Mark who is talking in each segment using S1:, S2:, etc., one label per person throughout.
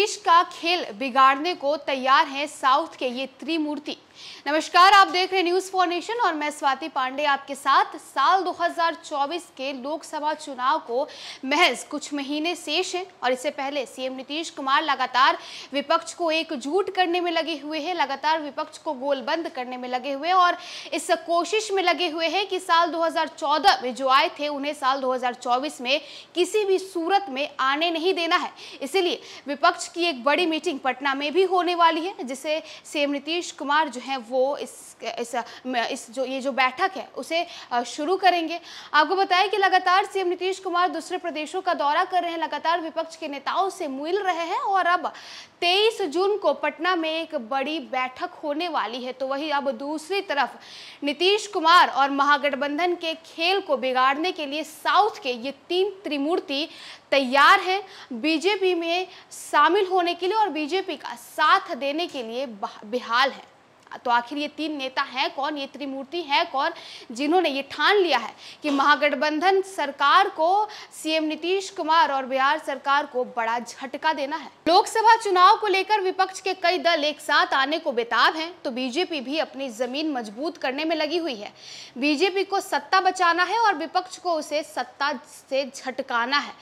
S1: नीतीश का खेल बिगाड़ने को तैयार हैं साउथ के ये त्रिमूर्ति। नमस्कार, आप देख रहे हैं न्यूज फॉर नेशन और मैं स्वाति पांडे आपके साथ। साल 2024 के लोकसभा चुनाव को महज कुछ महीने शेष हैं और इससे पहले सीएम नीतीश कुमार लगातार विपक्ष को एकजुट करने में लगे हुए हैं, लगातार विपक्ष को गोलबंद करने में लगे हुए हैं और इस कोशिश में लगे हुए हैं कि साल 2014 में जो आए थे उन्हें साल 2024 में किसी भी सूरत में आने नहीं देना है। इसीलिए विपक्ष की एक बड़ी मीटिंग पटना में भी होने वाली है, जिसे सीएम नीतीश कुमार जो है वो ये जो बैठक है उसे शुरू करेंगे। आपको बताएं कि लगातार सीएम नीतीश कुमार दूसरे प्रदेशों का दौरा कर रहे हैं, लगातार विपक्ष के नेताओं से मिल रहे हैं और अब 23 जून को पटना में एक बड़ी बैठक होने वाली है। तो वही अब दूसरी तरफ नीतीश कुमार और महागठबंधन के खेल को बिगाड़ने के लिए साउथ के ये तीन त्रिमूर्ति तैयार हैं बीजेपी में शामिल होने के लिए और बीजेपी का साथ देने के लिए बेहाल है। तो आखिर ये तीन नेता हैं कौन, ये त्रिमूर्ति हैं कौन, जिन्होंने ये ठान लिया है कि महागठबंधन सरकार को सीएम नीतीश कुमार और बिहार सरकार को बड़ा झटका देना है। लोकसभा चुनाव को लेकर विपक्ष के कई दल एक साथ आने को बेताब हैं, तो बीजेपी भी अपनी जमीन मजबूत करने में लगी हुई है। बीजेपी को सत्ता बचाना है और विपक्ष को उसे सत्ता से झटकाना है।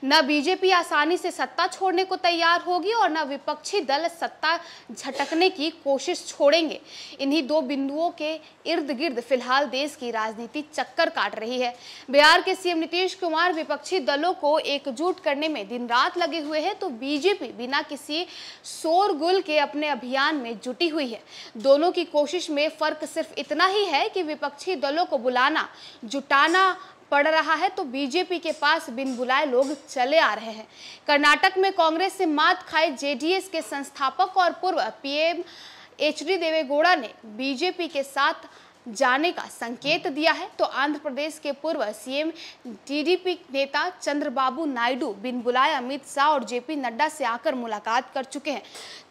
S1: न बीजेपी आसानी से सत्ता छोड़ने को तैयार होगी और न विपक्षी दल सत्ता झटकने की कोशिश छोड़ेंगे। इन्हीं दो बिंदुओं के इर्द गिर्द फिलहाल देश की राजनीति चक्कर काट रही है। बिहार के सीएम नीतीश कुमार विपक्षी दलों को एकजुट करने में दिन रात लगे हुए हैं, तो बीजेपी बिना किसी शोरगुल के अपने अभियान में जुटी हुई है। दोनों की कोशिश में फर्क सिर्फ इतना ही है कि विपक्षी दलों को बुलाना जुटाना पड़ रहा है, तो बीजेपी के पास बिन बुलाए लोग चले आ रहे हैं। कर्नाटक में कांग्रेस से मात खाए जेडीएस के संस्थापक और पूर्व पीएम एचडी देवेगौड़ा ने बीजेपी के साथ जाने का संकेत दिया है, तो आंध्र प्रदेश के पूर्व सीएम टीडीपी नेता चंद्रबाबू नायडू बिन बुलाए अमित शाह और जेपी नड्डा से आकर मुलाकात कर चुके हैं।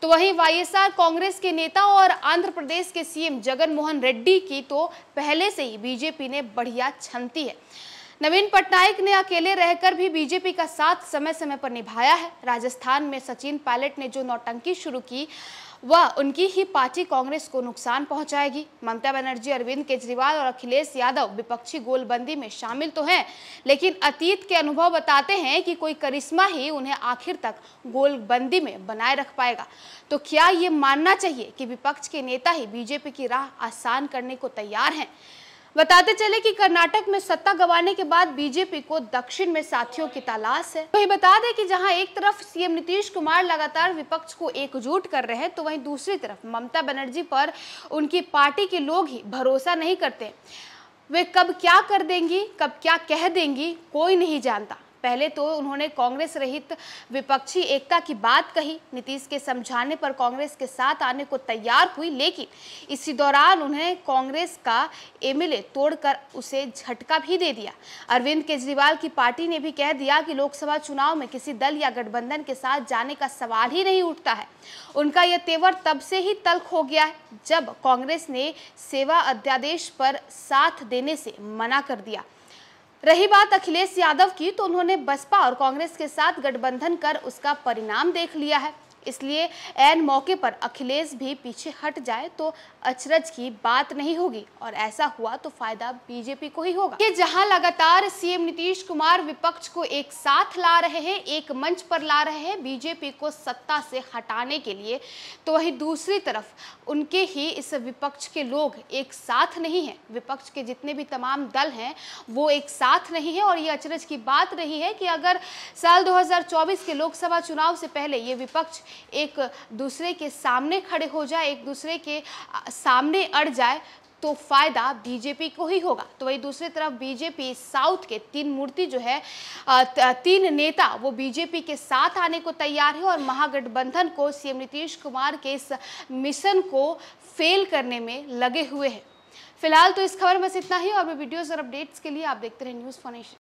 S1: तो वहीं वाईएसआर कांग्रेस के नेता और आंध्र प्रदेश के सीएम जगन मोहन रेड्डी की तो पहले से ही बीजेपी ने बढ़िया छनती है। नवीन पटनायक ने अकेले रहकर भी बीजेपी का साथ समय समय पर निभाया है। राजस्थान में सचिन पायलट ने जो नौटंकी शुरू की वह उनकी ही पार्टी कांग्रेस को नुकसान पहुंचाएगी। ममता बनर्जी, अरविंद केजरीवाल और अखिलेश यादव विपक्षी गोलबंदी में शामिल तो हैं, लेकिन अतीत के अनुभव बताते हैं कि कोई करिश्मा ही उन्हें आखिर तक गोलबंदी में बनाए रख पाएगा। तो क्या ये मानना चाहिए कि विपक्ष के नेता ही बीजेपी की राह आसान करने को तैयार हैं? बताते चले कि कर्नाटक में सत्ता गंवाने के बाद बीजेपी को दक्षिण में साथियों की तलाश है। वही बता दें कि जहां एक तरफ सीएम नीतीश कुमार लगातार विपक्ष को एकजुट कर रहे हैं, तो वहीं दूसरी तरफ ममता बनर्जी पर उनकी पार्टी के लोग ही भरोसा नहीं करते। वे कब क्या कर देंगी, कब क्या कह देंगी, कोई नहीं जानता। पहले तो उन्होंने कांग्रेस रहित विपक्षी एकता की बात कही, नीतीश के समझाने पर कांग्रेस के साथ आने को तैयार हुई, लेकिन इसी दौरान उन्हें कांग्रेस का एमएलए तोड़कर उसे झटका भी दे दिया। अरविंद केजरीवाल की पार्टी ने भी कह दिया कि लोकसभा चुनाव में किसी दल या गठबंधन के साथ जाने का सवाल ही नहीं उठता है। उनका यह तेवर तब से ही तल्ख हो गया है जब कांग्रेस ने सेवा अध्यादेश पर साथ देने से मना कर दिया। रही बात अखिलेश यादव की, तो उन्होंने बसपा और कांग्रेस के साथ गठबंधन कर उसका परिणाम देख लिया है। इसलिए ऐन मौके पर अखिलेश भी पीछे हट जाए तो अचरज की बात नहीं होगी और ऐसा हुआ तो फायदा बीजेपी को ही होगा। ये जहां लगातार सीएम नीतीश कुमार विपक्ष को एक साथ ला रहे हैं, एक मंच पर ला रहे हैं बीजेपी को सत्ता से हटाने के लिए, तो वहीं दूसरी तरफ उनके ही इस विपक्ष के लोग एक साथ नहीं है। विपक्ष के जितने भी तमाम दल हैं वो एक साथ नहीं है और ये अचरज की बात रही है कि अगर साल 2024 के लोकसभा चुनाव से पहले ये विपक्ष एक दूसरे के सामने खड़े हो जाए, एक दूसरे के सामने अड़ जाए, तो फायदा बीजेपी को ही होगा। तो वही दूसरी तरफ बीजेपी साउथ के तीन मूर्ति जो है, तीन नेता वो बीजेपी के साथ आने को तैयार है और महागठबंधन को सीएम नीतीश कुमार के इस मिशन को फेल करने में लगे हुए हैं। फिलहाल तो इस खबर में बस इतना ही और वीडियोस और अपडेट्स के लिए आप देखते रहे न्यूज फॉर नेशन।